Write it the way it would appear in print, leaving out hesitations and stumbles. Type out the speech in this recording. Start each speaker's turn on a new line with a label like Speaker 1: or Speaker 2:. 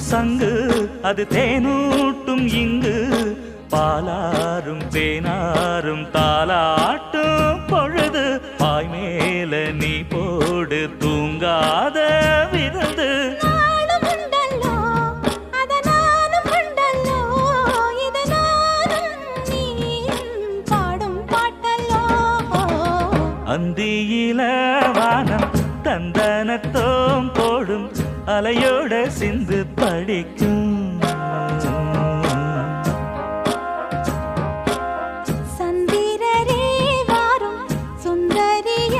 Speaker 1: சங்கு அது தேனூட்டும் இங்கு பாலாரும் தேனாரும் தாலாட்டும் பொழுது பாய் மேல நீ போடு தூங்காத விருந்து அந்தியில வானம் தந்தனத்தோம் போடும் அலையோட சிந்து படிக்கும்